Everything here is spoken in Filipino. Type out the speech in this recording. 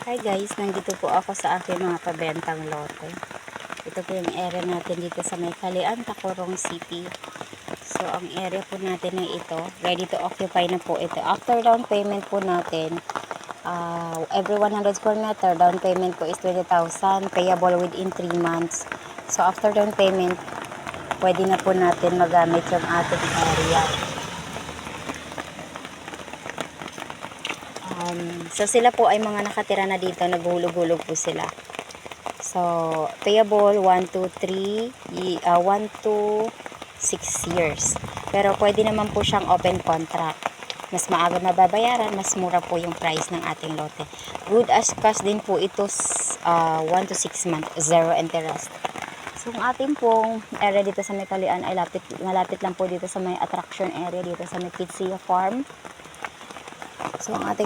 Hi guys, nandito po ako sa aking mga pabentang lote. Ito po yung area natin dito sa may Kalian, Tacurong City. So, ang area po natin ay ito. Ready to occupy na po ito. After down payment po natin, every 100 square meter, down payment po is 20,000, payable within 3 months. So, after down payment, pwede na po natin magamit yung ating area. So sila po ay mga nakatira na dito, naghulog-hulog po sila. So, payable 1 to 6 years. Pero pwede naman po siyang open contract. Mas maaga mababayaran, mas mura po yung price ng ating lote. Good as cash din po ito 1 to 6 months, zero interest. So, ang ating pong area dito sa may Kalian ay malapit lang po dito sa may attraction area dito sa may Kitsia Farm. So, ang ating